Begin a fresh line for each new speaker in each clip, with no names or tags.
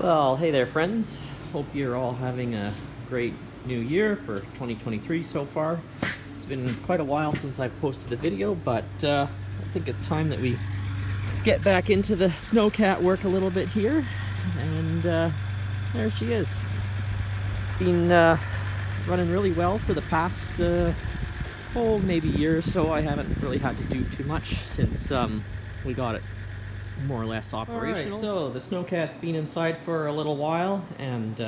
Well, hey there, friends. Hope you're all having a great new year for 2023 so far. It's been quite a while since I've posted a video, but I think it's time that we get back into the Snowcat work a little bit here. And there she is. It's been running really well for the past, maybe year or so. I haven't really had to do too much since we got it more or less operational. Alright, so the Snowcat's been inside for a little while and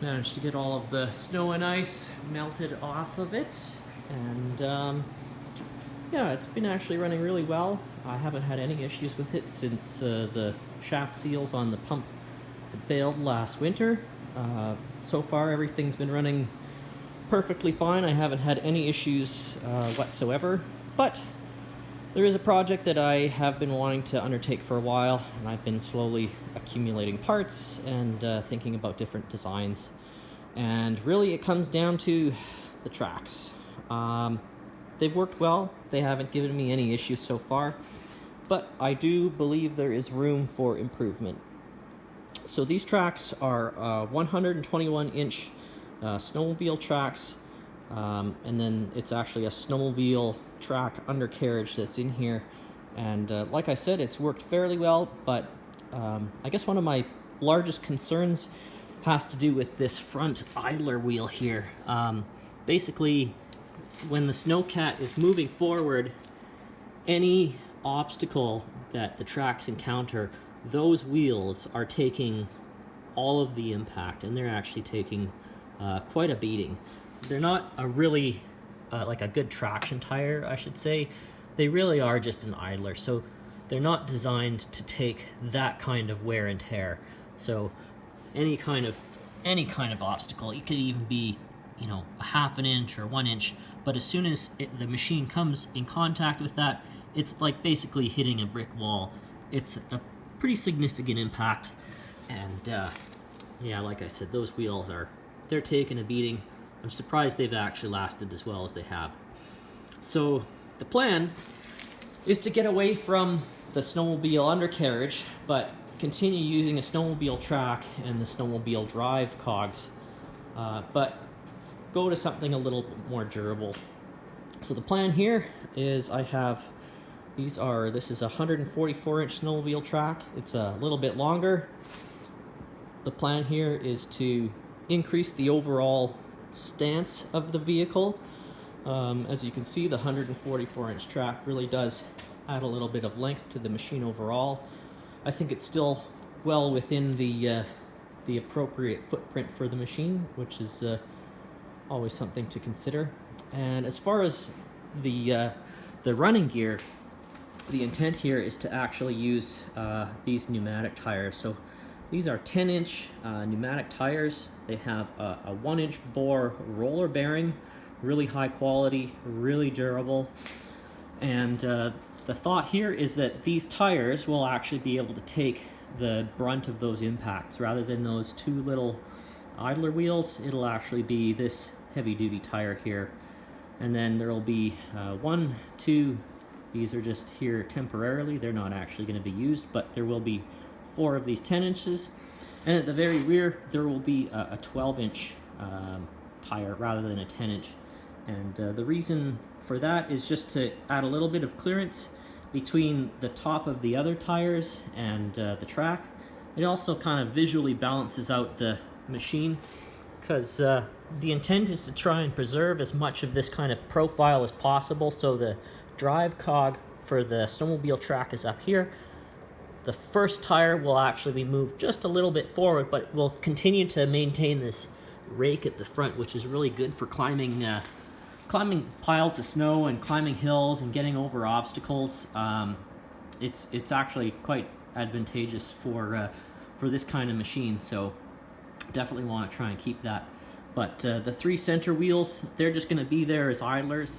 managed to get all of the snow and ice melted off of it. And yeah, it's been actually running really well. I haven't had any issues with it since the shaft seals on the pump had failed last winter. So far everything's been running perfectly fine. I haven't had any issues whatsoever, but there is a project that I have been wanting to undertake for a while, and I've been slowly accumulating parts and thinking about different designs. And really it comes down to the tracks. They've worked well. They haven't given me any issues so far, but I do believe there is room for improvement. So these tracks are 121-inch snowmobile tracks, and then it's actually a snowmobile track undercarriage that's in here. And like I said, it's worked fairly well, but I guess one of my largest concerns has to do with this front idler wheel here. Basically, when the Snowcat is moving forward, any obstacle that the tracks encounter, those wheels are taking all of the impact, and they're actually taking quite a beating. They're not a really like a good traction tire, I should say. They really are just an idler, so they're not designed to take that kind of wear and tear. So any kind of obstacle, it could even be, you know, a half an inch or 1 inch, but as soon as the machine comes in contact with that, it's like basically hitting a brick wall. It's a pretty significant impact, and yeah, like I said, those wheels they're taking a beating. I'm surprised they've actually lasted as well as they have. So the plan is to get away from the snowmobile undercarriage, but continue using a snowmobile track and the snowmobile drive cogs, but go to something a little bit more durable. So the plan here is I have this is a 144-inch snowmobile track. It's a little bit longer. The plan here is to increase the overall stance of the vehicle. As you can see, the 144-inch track really does add a little bit of length to the machine overall. I think it's still well within the appropriate footprint for the machine, which is always something to consider. And as far as the running gear, the intent here is to actually use these pneumatic tires. So these are 10-inch pneumatic tires. They have a 1-inch bore roller bearing, really high quality, really durable. And the thought here is that these tires will actually be able to take the brunt of those impacts. Rather than those two little idler wheels, it'll actually be this heavy-duty tire here. And then there will be 1, 2, these are just here temporarily. They're not actually going to be used, but there will be 4 of these 10 inches. And at the very rear, there will be a 12-inch tire rather than a 10-inch. And the reason for that is just to add a little bit of clearance between the top of the other tires and the track. It also kind of visually balances out the machine, because the intent is to try and preserve as much of this kind of profile as possible. So the drive cog for the snowmobile track is up here. The first tire will actually be moved just a little bit forward, but will continue to maintain this rake at the front, which is really good for climbing piles of snow and climbing hills and getting over obstacles. It's actually quite advantageous for this kind of machine, so definitely want to try and keep that. But the 3 center wheels, they're just going to be there as idlers.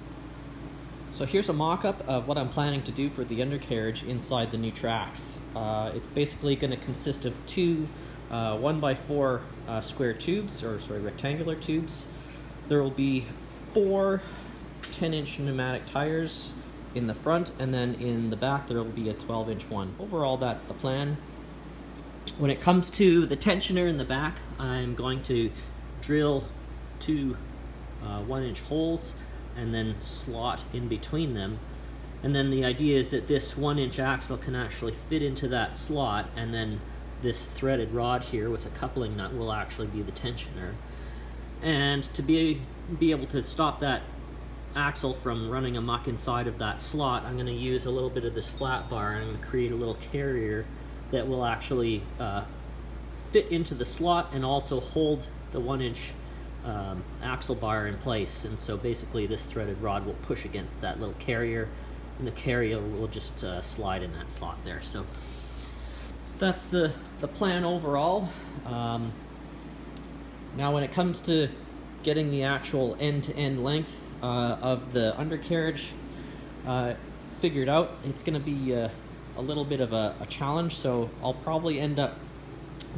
So here's a mock-up of what I'm planning to do for the undercarriage inside the new tracks. It's basically going to consist of 2 1x4 square tubes, rectangular tubes. There will be 4 10-inch pneumatic tires in the front, and then in the back there will be a 12-inch one. Overall, that's the plan. When it comes to the tensioner in the back, I'm going to drill two 1-inch holes and then slot in between them. And then the idea is that this 1-inch axle can actually fit into that slot, and then this threaded rod here with a coupling nut will actually be the tensioner. And to be able to stop that axle from running amok inside of that slot, I'm going to use a little bit of this flat bar, and I'm going to create a little carrier that will actually fit into the slot and also hold the 1-inch axle bar in place. And so basically this threaded rod will push against that little carrier, and the carrier will just slide in that slot there. So that's the plan overall. Now when it comes to getting the actual end-to-end length of the undercarriage figured out, it's going to be a little bit of a challenge. So I'll probably end up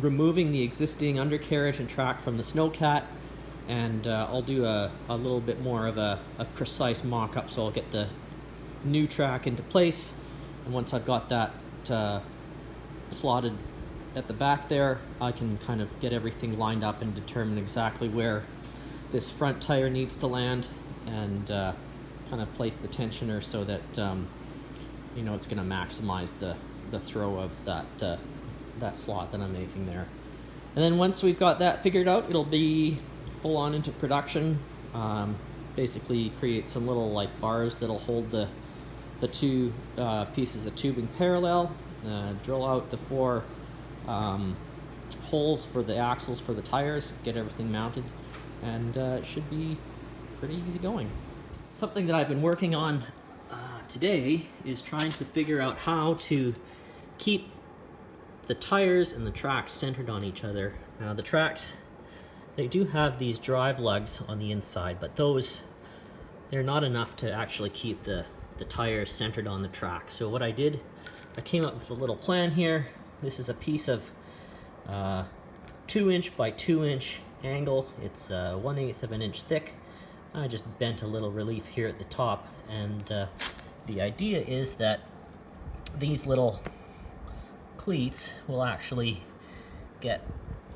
removing the existing undercarriage and track from the Snowcat, and I'll do a little bit more of a precise mock-up. So I'll get the new track into place, and once I've got that slotted at the back there, I can kind of get everything lined up and determine exactly where this front tire needs to land, and kind of place the tensioner so that you know, it's going to maximize the throw of that slot that I'm making there. And then once we've got that figured out, it'll be full on into production. Basically create some little like bars that'll hold the two pieces of tubing parallel, drill out the 4 holes for the axles for the tires, get everything mounted, and it should be pretty easy going. Something that I've been working on today is trying to figure out how to keep the tires and the tracks centered on each other. Now the tracks, they do have these drive lugs on the inside, but they're not enough to actually keep the tires centered on the track. So what I did, I came up with a little plan here. This is a piece of 2-inch by 2-inch angle. It's 1/8 of an inch thick. I just bent a little relief here at the top, and the idea is that these little cleats will actually get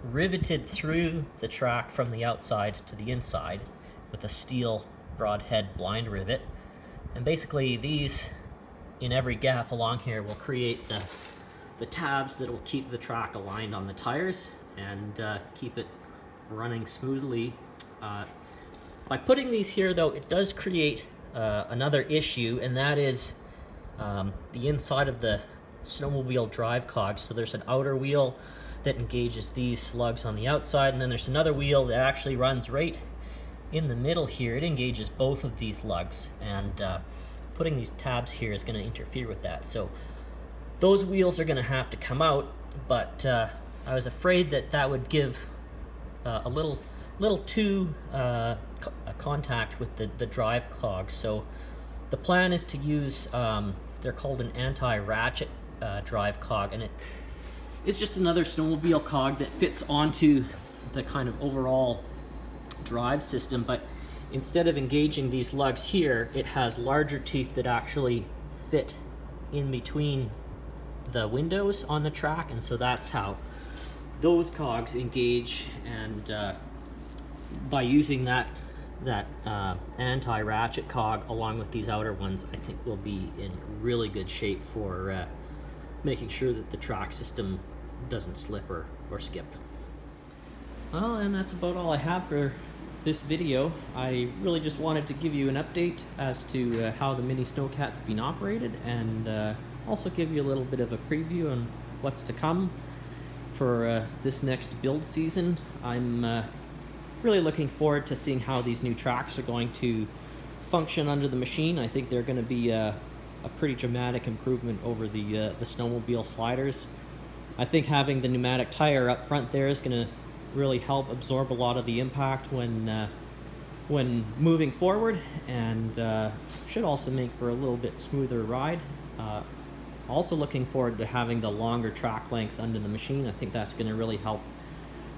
riveted through the track from the outside to the inside with a steel broadhead blind rivet. And basically these, in every gap along here, will create the tabs that will keep the track aligned on the tires and keep it running smoothly. By putting these here, though, it does create another issue, and that is the inside of the snowmobile drive cogs. So there's an outer wheel that engages these lugs on the outside, and then there's another wheel that actually runs right in the middle here. It engages both of these lugs, and putting these tabs here is going to interfere with that. So those wheels are going to have to come out, but I was afraid that that would give a little too contact with the drive cogs. So the plan is to use, they're called an anti-ratchet drive cog, and it is just another snowmobile cog that fits onto the kind of overall drive system, but instead of engaging these lugs here, it has larger teeth that actually fit in between the windows on the track, and so that's how those cogs engage. And by using that anti-ratchet cog along with these outer ones, I think we'll be in really good shape for making sure that the track system doesn't slip or skip. Well, and that's about all I have for this video. I really just wanted to give you an update as to how the mini Snowcat's been operated, and also give you a little bit of a preview on what's to come for this next build season. I'm really looking forward to seeing how these new tracks are going to function under the machine. I think they're going to be a pretty dramatic improvement over the snowmobile sliders. I think having the pneumatic tire up front there is going to really help absorb a lot of the impact when moving forward, and should also make for a little bit smoother ride. Also looking forward to having the longer track length under the machine. I think that's going to really help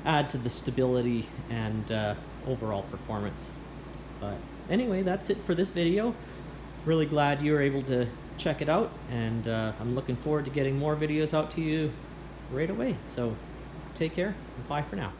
add to the stability and overall performance. But anyway, that's it for this video. Really glad you were able to check it out, and I'm looking forward to getting more videos out to you right away. So take care. Bye for now.